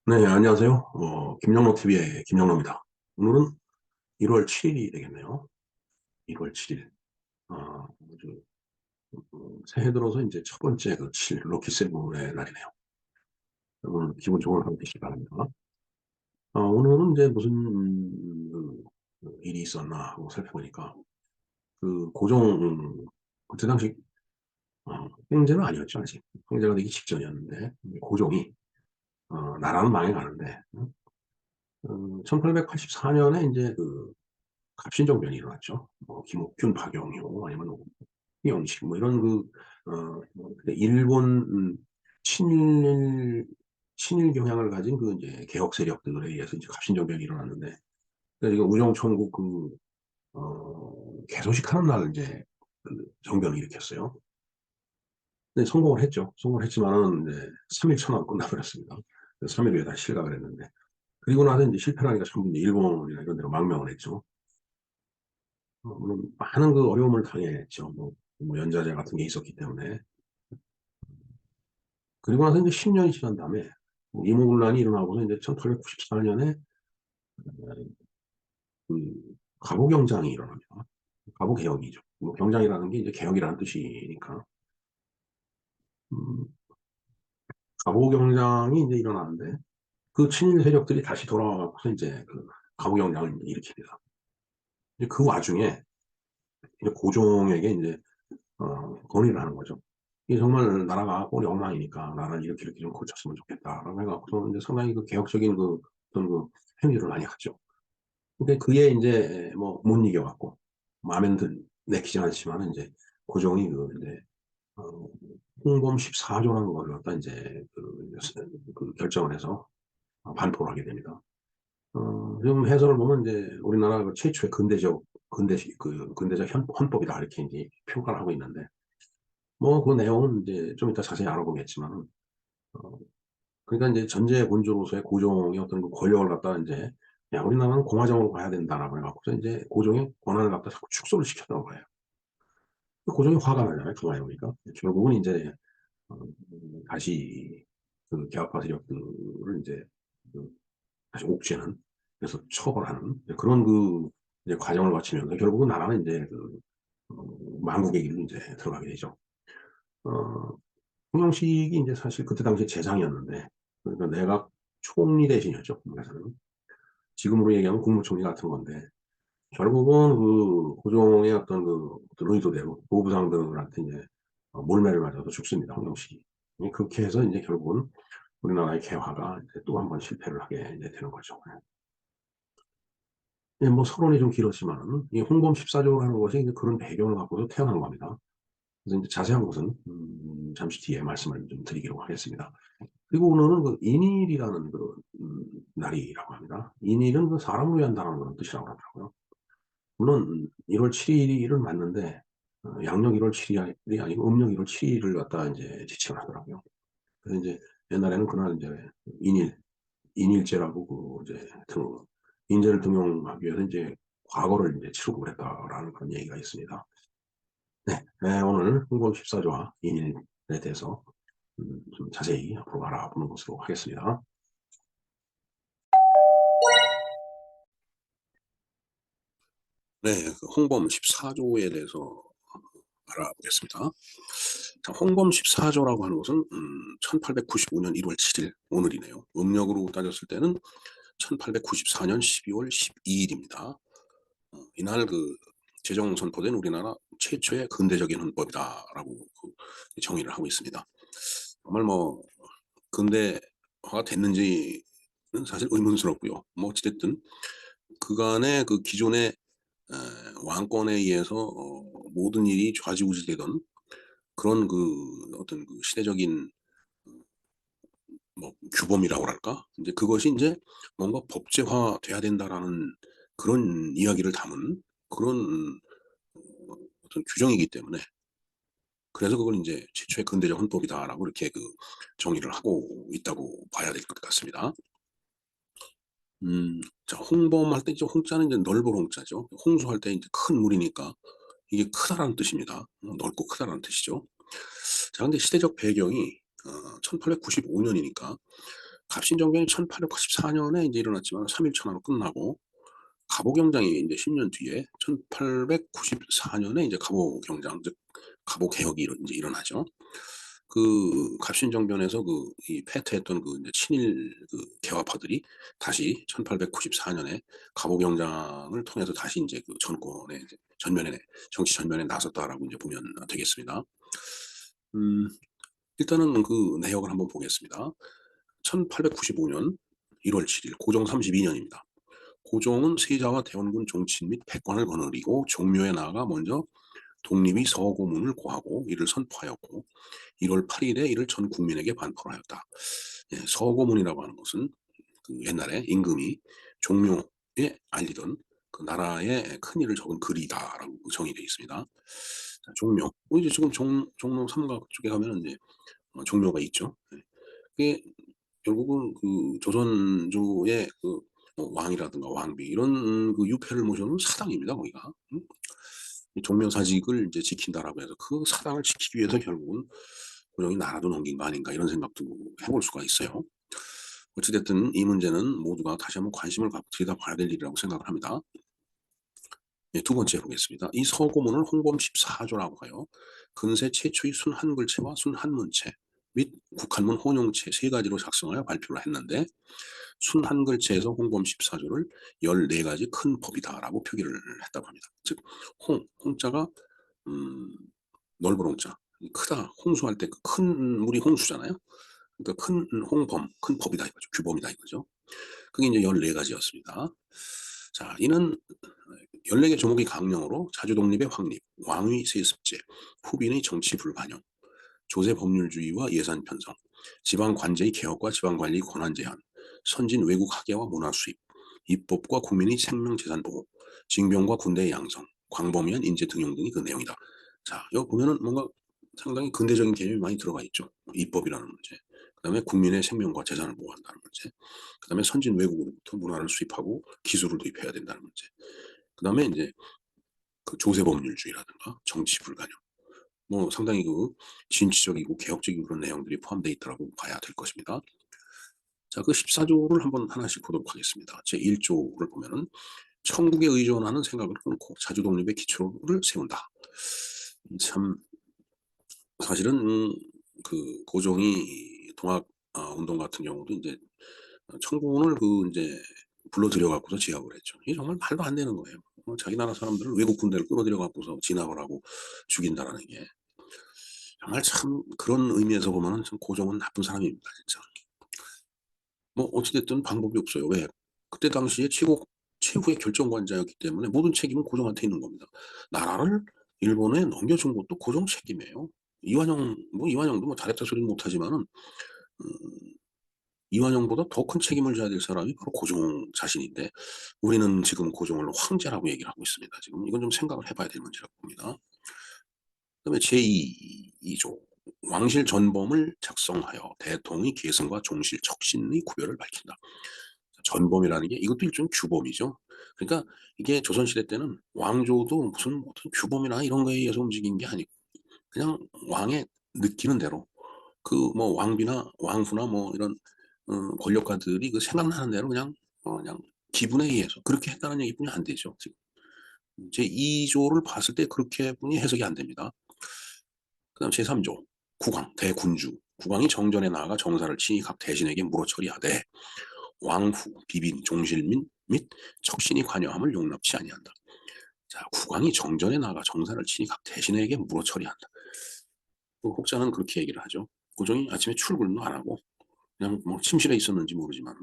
네, 안녕하세요. 김영로 TV의 김영로입니다. 오늘은 1월 7일이 되겠네요. 1월 7일. 아주, 새해 들어서 이제 첫 번째 그 7, 럭키 세븐의 날이네요. 여러분, 기분 좋은 하루 되시기 바랍니다. 오늘은 이제 무슨, 일이 있었나 하고 살펴보니까, 그, 그때 당시, 황제는 아니었죠, 아직. 황제가 되기 직전이었는데, 고종이, 나라는 망해가는데, 1884년에 이제 갑신정변이 일어났죠. 김옥균, 박영효, 아니면 이영식, 뭐 이런 일본, 친일 경향을 가진 그 이제 개혁 세력들에 의해서 이제 갑신정변이 일어났는데, 그래서 이거 우정총국 개소식하는 날 이제 정변을 일으켰어요. 근데 성공을 했죠. 성공을 했지만은 이제 3일 천하고 끝나버렸습니다. 3일 후에 다시 실각을 했는데, 그리고 나서 이제 실패를 하니까 전부 이제 일본이나 이런 데로 망명을 했죠. 물론 많은 그 어려움을 당했죠. 뭐 연자제 같은 게 있었기 때문에. 그리고 나서 이제 10년이 지난 다음에 이모군란이 일어나고서 이제 1894년에 그 갑오경장이 일어납니다. 갑오개혁이죠. 뭐 경장이라는 게 이제 개혁이라는 뜻이니까. 음, 갑오경장이 이제 일어나는데 그 친일 세력들이 다시 돌아와서 이제 그 갑오경장을 이제 일으킵니다. 이제 그 와중에 이제 고종에게 이제 건의를 하는 거죠. 이게 정말 나라가 꼴이 엉망이니까 나라를 이렇게 좀 고쳤으면 좋겠다라고 해갖고 이제 상당히 그 개혁적인 어떤 행위를 많이 하죠. 근데 그게 이제 뭐 못 이겨갖고 마음에 내키진 않지만 이제 고종이 이제 어, 홍범 14조라는 걸 갖다 이제 결정을 해서 반포를 하게 됩니다. 지금 해설을 보면 이제 우리나라 그 최초의 근대적 헌법이다 이렇게 이제 평가를 하고 있는데 뭐 그 내용은 이제 좀 이따 자세히 알아보겠지만 어, 그러니까 이제 전제 본조로서의 고종의 어떤 그 권력을 갖다 이제 야 우리나라는 공화정으로 가야 된다라고 해갖고 이제 고종의 권한을 갖다 자꾸 축소를 시켰던 거예요. 고종이 화가 나잖아요. 가만히 보니까 결국은 이제 어, 다시 그 개혁파 세력들을 이제 그 다시 옥죄는 그래서 처벌하는 그런 이제 과정을 거치면서 결국은 나라는 이제 망국의 길로 이제 들어가게 되죠. 어, 통영식이 이제 사실 그때 당시 재상이었는데, 그러니까 내각 총리 대신이었죠. 그래서는 지금으로 얘기하면 국무총리 같은 건데, 결국은 그 고종의 어떤 의도대로 보부상들한테 이제 몰매를 맞아서 죽습니다. 홍영식이. 그렇게 해서 이제 결국은 우리나라의 개화가 이제 또 한 번 실패를 하게 이제 되는 거죠. 예, 뭐 서론이 좀 길었지만은 이 홍범 14조라는 것이 이제 그런 배경을 갖고서 태어난 겁니다. 그래서 이제 자세한 것은 잠시 뒤에 말씀을 좀 드리기로 하겠습니다. 그리고 오늘은 그 인일이라는 날이라고 합니다. 인일은 그 사람을 위한다는 그런 뜻이라고 하더라고요. 물론 1월 7일은 맞는데 양력 1월 7일이 아니고 음력 1월 7일을 갖다 이제 지칭을 하더라고요. 그래서 이제 옛날에는 그날 이제 인일, 인일제라고 이제 인재를 등용하기 위해서 이제 과거를 이제 치르고 그랬다라는 그런 얘기가 있습니다. 네, 네, 오늘 홍범 14조와 인일에 대해서 좀 자세히 앞으로 알아보는 것으로 하겠습니다. 네, 그 홍범 14조에 대해서 알아보겠습니다. 자, 홍범 14조라고 하는 것은 1895년 1월 7일 오늘이네요. 음력으로 따졌을 때는 1894년 12월 12일입니다. 이날 제정 선포된 우리나라 최초의 근대적인 헌법이다라고 정의를 하고 있습니다. 정말 뭐 근대화가 됐는지는 사실 의문스럽고요. 뭐 어찌됐든 그간의 그 기존의 왕권에 의해서 모든 일이 좌지우지되던 그런 어떤 시대적인 뭐 규범이라고 할까? 이제 그것이 이제 뭔가 법제화돼야 된다라는 그런 이야기를 담은 그런 어떤 규정이기 때문에 그래서 그걸 이제 최초의 근대적 헌법이다라고 이렇게 정의를 하고 있다고 봐야 될 것 같습니다. 자, 홍범할 때 이제 홍자는 이제 넓을 홍자죠. 홍수할 때 이제 큰 물이니까 이게 크다라는 뜻입니다. 넓고 크다라는 뜻이죠. 자, 근데 시대적 배경이 1895년이니까 갑신정변이 1884년에 이제 일어났지만 3.1천하로 끝나고 갑오경장이 이제 10년 뒤에 1894년에 이제 갑오경장, 즉 갑오개혁이 이제 일어나죠. 그 갑신정변에서 그 이 패퇴했던 그 이제 친일 그 개화파들이 다시 1894년에 갑오경장을 통해서 다시 이제 그 정권의 이제 전면에 정치 전면에 나섰다라고 이제 보면 되겠습니다. 음, 일단은 그 내역을 한번 보겠습니다. 1895년 1월 7일 고종 32년입니다. 고종은 세자와 대원군 종친 및 패권을 거느리고 종묘에 나아가 먼저 독립의 서고문을 고하고 이를 선포하였고 1월 8일에 이를 전 국민에게 반포를 하였다. 예, 서고문이라고 하는 것은 그 옛날에 임금이 종묘에 알리던 그 나라의 큰 일을 적은 글이다라고 정의되어 있습니다. 자, 종묘. 이제 지금 종로 삼각 쪽에 가면 이제 종묘가 있죠. 예. 그게 결국은 그 조선조의 그 왕이라든가 왕비 이런 그 유패를 모셔놓은 사당입니다, 거기가. 종묘사직을 이제 지킨다라고 해서 그 사당을 지키기 위해서 결국은 고종이 나라도 넘긴 거 아닌가 이런 생각도 해볼 수가 있어요. 어찌됐든 이 문제는 모두가 다시 한번 관심을 갖고 들여다봐야 될 일이라고 생각을 합니다. 네, 두 번째 보겠습니다. 이 서고문을 홍범 14조라고 하여 근세 최초의 순한글체와 순한문체 및 국한문 혼용체 세 가지로 작성하여 발표를 했는데 순한글체에서 홍범 14조를 14가지 큰 법이다라고 표기를 했다고 합니다. 즉 홍자가 넓은 홍자, 크다, 홍수할 때 그 큰 물이 홍수잖아요. 그러니까 큰 홍범, 큰 법이다 이거죠. 규범이다 이거죠. 그게 이제 14가지였습니다. 자, 이는 14개 조목이 강령으로 자주독립의 확립, 왕위 세습제, 후빈의 정치 불반영, 조세 법률주의와 예산 편성, 지방 관제의 개혁과 지방 관리 권한 제한, 선진 외국 학예와 문화 수입, 입법과 국민의 생명 재산 보호, 징병과 군대의 양성, 광범위한 인재 등용 등이 그 내용이다. 자, 여기 보면은 뭔가 상당히 근대적인 개념이 많이 들어가 있죠. 입법이라는 문제, 그다음에 국민의 생명과 재산을 보호한다는 문제, 그다음에 선진 외국으로부터 문화를 수입하고 기술을 도입해야 된다는 문제, 그다음에 이제 그 조세 법률주의라든가 정치 불가능, 뭐 상당히 그 진취적이고 개혁적인 그런 내용들이 포함되어 있다고 봐야 될 것입니다. 자, 그 14조를 한번 하나씩 보도록 하겠습니다. 제1조를 보면은 천국에 의존하는 생각을 끊고 자주독립의 기초를 세운다. 참 사실은 그 고종이 동학 운동 같은 경우도 이제 청군을 그 이제 불러들여 갖고서 진압을 했죠. 이게 정말 말도 안 되는 거예요. 자기 나라 사람들을 외국 군대를 끌어들여 갖고서 진압을 하고 죽인다라는 게 정말 참 그런 의미에서 보면은 참 고종은 나쁜 사람입니다, 진짜. 뭐 어찌됐든 방법이 없어요. 왜? 그때 당시에 최후의 결정권자였기 때문에 모든 책임은 고종한테 있는 겁니다. 나라를 일본에 넘겨준 것도 고종 책임이에요. 이완용도 뭐 잘했다 소리는 못하지만은 이완용보다 더 큰 책임을 져야 될 사람이 바로 고종 자신인데 우리는 지금 고종을 황제라고 얘기를 하고 있습니다. 지금 이건 좀 생각을 해봐야 될 문제라고 봅니다. 그다음에 제2조 왕실 전범을 작성하여 대통의 계승과 종실 척신의 구별을 밝힌다. 전범이라는 게 이것도 일종의 규범이죠. 그러니까 이게 조선시대 때는 왕조도 무슨 어떤 규범이나 이런 거에 의해서 움직인 게 아니고 그냥 왕의 느끼는 대로 그 뭐 왕비나 왕후나 뭐 이런 권력가들이 그 생각나는 대로 그냥 기분에 의해서 그렇게 했다는 얘기뿐이 안 되죠. 지금 제2조를 봤을 때 그렇게 뿐이 해석이 안 됩니다. 그다음 제3조 국왕 대군주 국왕이 정전에 나아가 정사를 친히 각 대신에게 물어 처리하되 왕후 비빈 종실민 및 척신이 관여함을 용납치 아니한다. 자, 국왕이 정전에 나아가 정사를 친히 각 대신에게 물어 처리한다. 그 혹자는 그렇게 얘기를 하죠. 고종이 아침에 출근도 안 하고 그냥 뭐 침실에 있었는지 모르지만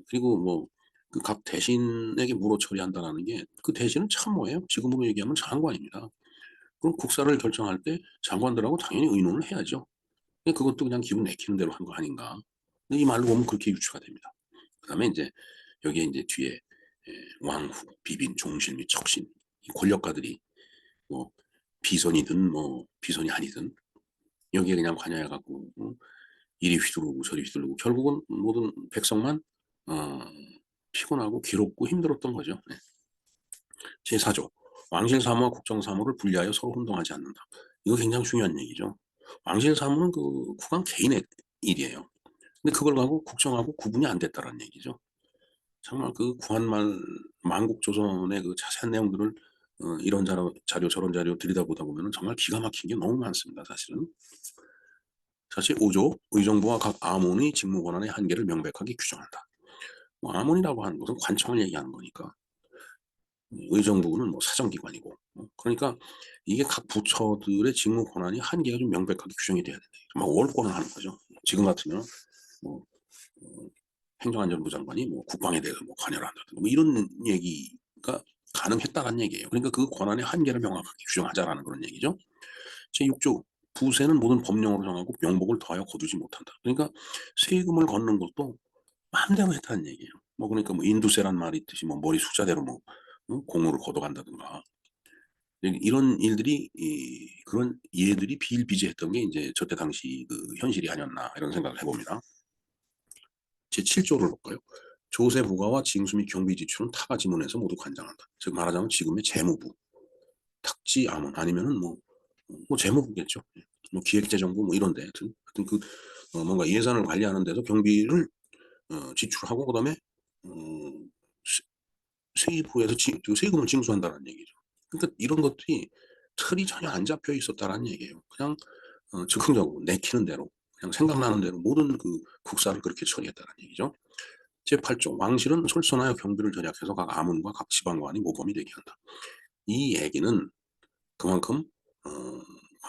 그리고 뭐 그 각 대신에게 물어 처리한다라는 게 그 대신은 참모예요. 지금으로 얘기하면 장관입니다. 그럼 국사를 결정할 때 장관들하고 당연히 의논을 해야죠. 그것도 그냥 기분 내키는 대로 한 거 아닌가. 이 말로 보면 그렇게 유추가 됩니다. 그다음에 이제 여기에 이제 뒤에 왕후, 비빈, 종실 및 척신 이 권력가들이 뭐 비선이든 뭐 비선이 아니든 여기에 그냥 관여해갖고 이리 휘두르고 저리 휘두르고 결국은 모든 백성만 어, 피곤하고 괴롭고 힘들었던 거죠. 네. 제4조 왕실 사무와 국정 사무를 분리하여 서로 혼동하지 않는다. 이거 굉장히 중요한 얘기죠. 왕실 사무는 그 국왕 개인의 일이에요. 근데 그걸 가지고 국정하고 구분이 안 됐다라는 얘기죠. 정말 그 구한말 만국조선의 그 자세한 내용들을 이런 자료 저런 자료 들여다보다 보면은 정말 기가 막힌 게 너무 많습니다, 사실은. 사실 5조 의정부와 각 아몬의 직무 권한의 한계를 명백하게 규정한다. 뭐 아몬이라고 하는 것은 관청을 얘기하는 거니까 의정부는 뭐 사정기관이고 그러니까 이게 각 부처들의 직무 권한이 한계가 좀 명백하게 규정이 돼야 된다. 막 월권을 하는 거죠. 지금 같으면 뭐 행정안전부 장관이 뭐 국방에 대해서 뭐 관여를 한다든가 뭐 이런 얘기가 가능했다는 얘기예요. 그러니까 그 권한의 한계를 명확하게 규정하자라는 그런 얘기죠. 제6조 부세는 모든 법령으로 정하고 명목을 더하여 거두지 못한다. 그러니까 세금을 걷는 것도 마음대로 했다는 얘기예요. 뭐 그러니까 뭐 인두세란 말이 있듯이 뭐 머리 숫자대로 뭐 공물을 걷어간다든가 이런 일들이 그런 예들이 비일비재했던 게 이제 저때 당시 그 현실이 아니었나 이런 생각을 해봅니다. 제7조를 볼까요? 조세 부과와 징수 및 경비 지출은 타가 지문에서 모두 관장한다. 즉 말하자면 지금의 재무부, 탁지 아문 아니면은 뭐 재무부겠죠. 뭐 기획재정부 뭐 이런데 하여튼 그 뭔가 예산을 관리하는 데서 경비를 지출하고 그다음에 어, 세입부에서 세금을 징수한다는 얘기죠. 그러니까 이런 것들이 틀이 전혀 안 잡혀 있었다라는 얘기예요. 그냥 즉흥적으로 내키는 대로 그냥 생각나는 대로 모든 그 국사를 그렇게 처리했다는 얘기죠. 제8조 왕실은 솔선하여 경비를 절약해서 각 아문과 각 지방관이 모범이 되게 한다. 이 얘기는 그만큼 어,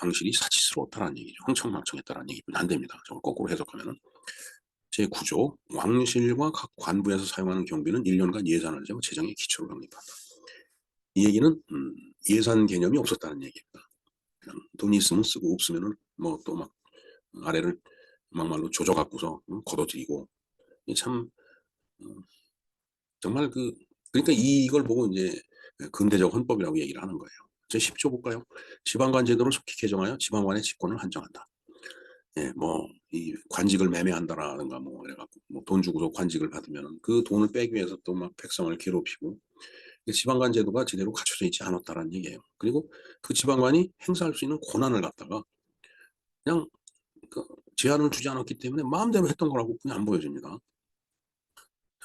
왕실이 사치스러웠다는 얘기죠. 흥청망청했다는 얘기뿐이 안 됩니다. 저걸 거꾸로 해석하면 제9조 왕실과 각 관부에서 사용하는 경비는 1년간 예산을 정해 재정에 기초를 확립한다. 이 얘기는 예산 개념이 없었다는 얘기입니다. 그냥 돈이 있으면 쓰고 없으면은 뭐 또 막 아래를 막말로 조져갖고서 걷어들이고 참 정말 그러니까 이걸 보고 이제 근대적 헌법이라고 얘기를 하는 거예요. 제10조 볼까요? 지방관 제도를 속히 개정하여 지방관의 직권을 한정한다. 예, 뭐, 이 관직을 매매한다라든가 뭐, 그래갖고 뭐돈 주고서 관직을 받으면 그 돈을 빼기 위해서 또 막 백성을 괴롭히고 지방관 제도가 제대로 갖춰져 있지 않았다라는 얘기예요. 그리고 그 지방관이 행사할 수 있는 권한을 갖다가 그냥 그 제한을 주지 않았기 때문에 마음대로 했던 거라고 그냥 안 보여집니다.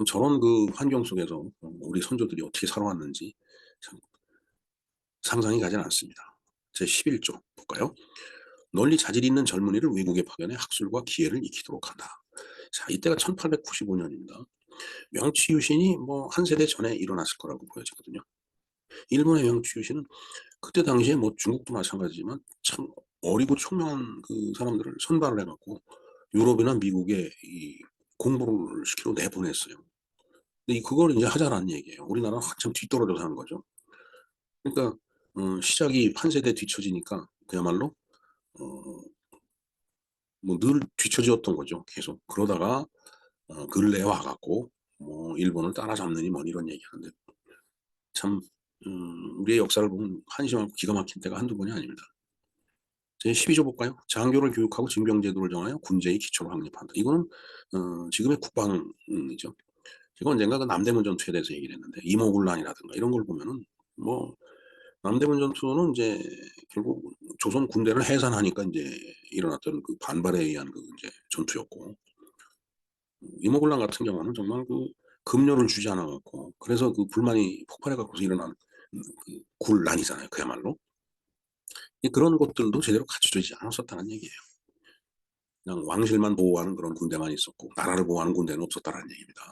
저런 그 환경 속에서 우리 선조들이 어떻게 살아왔는지 참 상상이 가진 않습니다. 제11조 볼까요? 널리 자질 있는 젊은이를 외국에 파견해 학술과 기회를 익히도록 한다. 자, 이때가 1895년입니다. 명치 유신이 뭐 한 세대 전에 일어났을 거라고 보여지거든요. 일본의 명치 유신은 그때 당시에 뭐 중국도 마찬가지지만 참 어리고 총명한 그 사람들을 선발을 해갖고 유럽이나 미국에 이 공부를 시키러 내보냈어요. 근데 그걸 이제 하자라는 얘기예요. 우리나라는 한참 뒤떨어져 사는 거죠. 그러니까 시작이 한 세대 뒤처지니까 그야말로 뭐 늘 뒤처졌던 거죠. 계속 그러다가 근래에 와갖고 뭐 일본을 따라잡느니 뭐 이런 얘기하는데 참 우리의 역사를 보면 한심하고 기가 막힌 때가 한두 번이 아닙니다. 제12조 볼까요? 장교를 교육하고 징병제도를 정하여 군제의 기초를 확립한다. 이거는 지금의 국방이죠. 제가 언젠가 그 남대문 전투에 대해서 얘기를 했는데 이모군란이라든가 이런 걸 보면은 뭐 남대문 전투는 이제 결국 조선 군대를 해산하니까 이제 일어났던 그 반발에 의한 그 이제 전투였고 이모군란 같은 경우는 정말 그 급료를 주지 않아 갖고 그래서 그 불만이 폭발해 갖고서 일어난 그 굴란이잖아요. 그야말로 그런 것들도 제대로 갖춰지지 않았었다는 얘기예요. 그냥 왕실만 보호하는 그런 군대만 있었고 나라를 보호하는 군대는 없었다는 얘기입니다.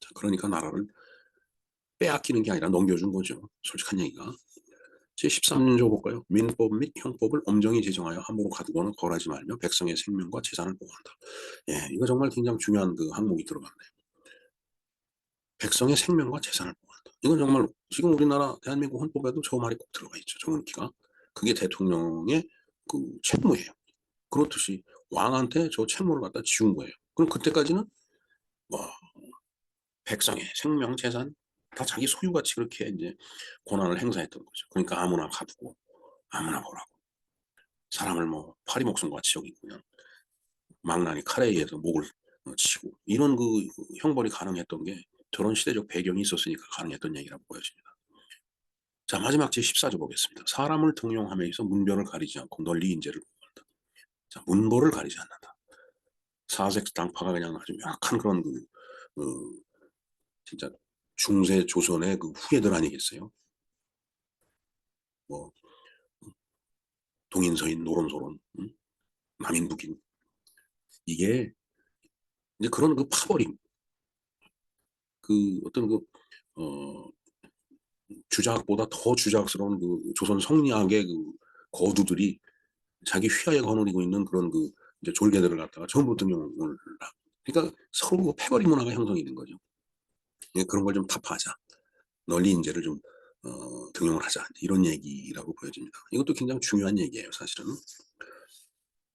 자, 그러니까 나라를 빼앗기는 게 아니라 넘겨준 거죠. 솔직한 얘기가. 제13조 볼까요? 민법 및 형법을 엄정히 제정하여 함부로 가두거나 거하지 말며 백성의 생명과 재산을 보호한다. 예, 이거 정말 굉장히 중요한 그 항목이 들어갔네요. 백성의 생명과 재산을 보호한다. 이건 정말 지금 우리나라 대한민국 헌법에도 저 말이 꼭 들어가 있죠. 정문기가. 그게 대통령의 그 책무예요. 그렇듯이 왕한테 저 책무를 갖다 지운 거예요. 그럼 그때까지는 뭐 백성의 생명, 재산 다 자기 소유같이 그렇게 이제 권한을 행사했던 거죠. 그러니까 아무나 가두고 아무나 보라고 사람을 뭐 파리 목숨 같이 여기고 그냥 망나니 칼에 의해서 목을 치고 이런 그 형벌이 가능했던 게 저런 시대적 배경이 있었으니까 가능했던 얘기라고 보여집니다. 자, 마지막 제14조 보겠습니다. 사람을 등용함에 있어 문별을 가리지 않고 널리 인재를 보호한다. 자, 문벌을 가리지 않는다. 사색 당파가 그냥 아주 약한 그런 그 진짜 중세 조선의 그 후예들 아니겠어요? 뭐 동인서인 노론소론, 남인 북인, 이게 이제 그런 그 파벌임, 그 어떤 어, 주작보다 더 주작스러운 그 조선 성리학의 그 거두들이 자기 휘하에 거느리고 있는 그런 그 이제 졸개들을 갖다가 전부 등용을 그러니까 서로 그 패거리 문화가 형성이 된 거죠. 예, 그런 걸 좀 타파하자. 널리 인재를 좀 등용을 하자. 이런 얘기라고 보여집니다. 이것도 굉장히 중요한 얘기예요, 사실은.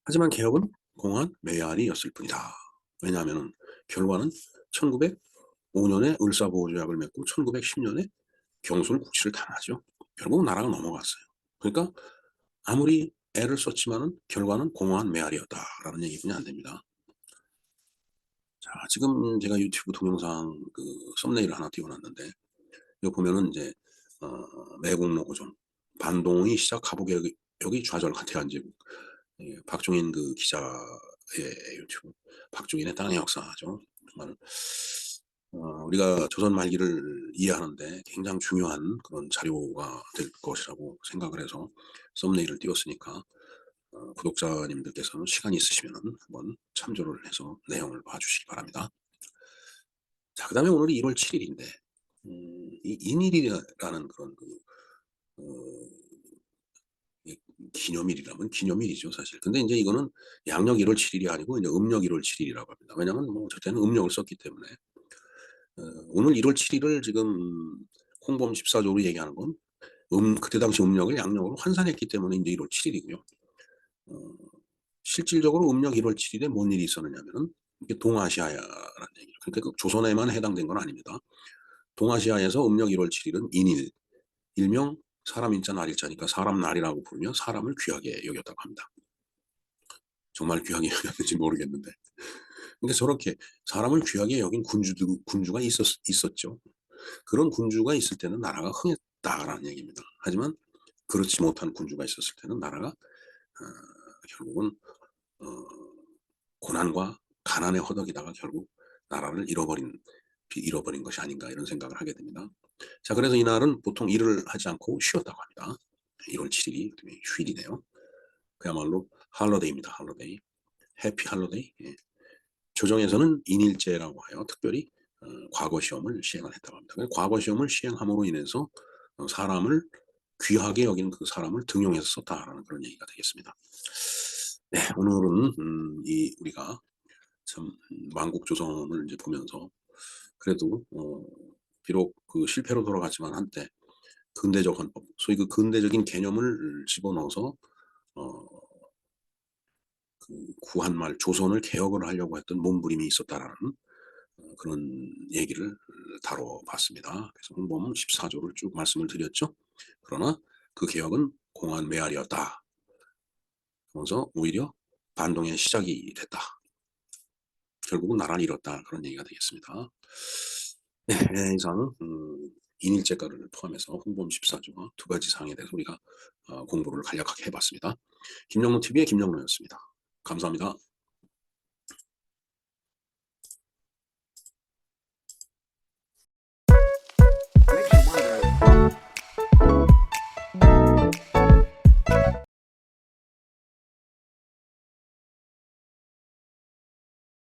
하지만 개혁은 공한 메아리였을 뿐이다. 왜냐하면 결과는 1905년에 을사보호조약을 맺고 1910년에 경술국치를 당하죠. 결국 나라가 넘어갔어요. 그러니까 아무리 애를 썼지만은 결과는 공허한 메아리였다라는 얘기뿐이 안 됩니다. 자, 지금 제가 유튜브 동영상 그 썸네일을 하나 띄워놨는데 이거 보면은 이제 매국노 고전 반동의 시작 가부개혁이 좌절 가태한제국, 박종인 그 기자의 유튜브 박종인의 땅의 역사죠. 정말 우리가 조선 말기를 이해하는데 굉장히 중요한 그런 자료가 될 것이라고 생각을 해서 썸네일을 띄웠으니까 구독자님들께서는 시간이 있으시면 한번 참조를 해서 내용을 봐주시기 바랍니다. 자, 그 다음에 오늘이 1월 7일인데 이 인일이라는 그런 어, 기념일이라면 기념일이죠, 사실. 근데 이제 이거는 양력 1월 7일이 아니고 이제 음력 1월 7일이라고 합니다. 왜냐하면 뭐 저때는 음력을 썼기 때문에 오늘 1월 7일을 지금 홍범 14조로 얘기하는 건 그때 당시 음력을 양력으로 환산했기 때문에 이제 1월 7일이고요. 실질적으로 음력 1월 7일에 뭔 일이 있었느냐면은 이게 동아시아라는 얘기죠. 그러니까 그 조선에만 해당된 건 아닙니다. 동아시아에서 음력 1월 7일은 인일, 일명 사람 인자 날일자니까 사람 날이라고 부르며 사람을 귀하게 여겼다고 합니다. 정말 귀하게 여겼는지 모르겠는데. 그러니까 저렇게 사람을 귀하게 여긴 군주가 있었죠. 그런 군주가 있을 때는 나라가 흥했다라는 얘기입니다. 하지만 그렇지 못한 군주가 있었을 때는 나라가 결국은 고난과 가난에 허덕이다가 결국 나라를 잃어버린 것이 아닌가 이런 생각을 하게 됩니다. 자, 그래서 이날은 보통 일을 하지 않고 쉬었다고 합니다. 1월 7일이 휴일이네요. 그야말로 할러데이입니다. 할러데이. 해피 할러데이. 예. 조정에서는 인일제라고 하여 특별히 과거 시험을 시행을 했다고 합니다. 과거 시험을 시행함으로 인해서 사람을 귀하게 여긴 그 사람을 등용해서 썼다라는 그런 얘기가 되겠습니다. 네, 오늘은 우리가 참 만국 조선을 이제 보면서 그래도 비록 그 실패로 돌아갔지만 한때 근대적 헌법, 소위 그 근대적인 개념을 집어넣어서 그 구한말 조선을 개혁을 하려고 했던 몸부림이 있었다라는 그런 얘기를 다뤄봤습니다. 그래서 홍범 14조를 쭉 말씀을 드렸죠. 그러나 그 개혁은 공한 메아리였다. 그래서 오히려 반동의 시작이 됐다. 결국은 나라를 잃었다. 그런 얘기가 되겠습니다. 네, 이상 인일제가를 포함해서 홍범 14조와 두 가지 사항에 대해서 우리가 공부를 간략하게 해봤습니다. 김영로 TV의 김영로였습니다. 감사합니다.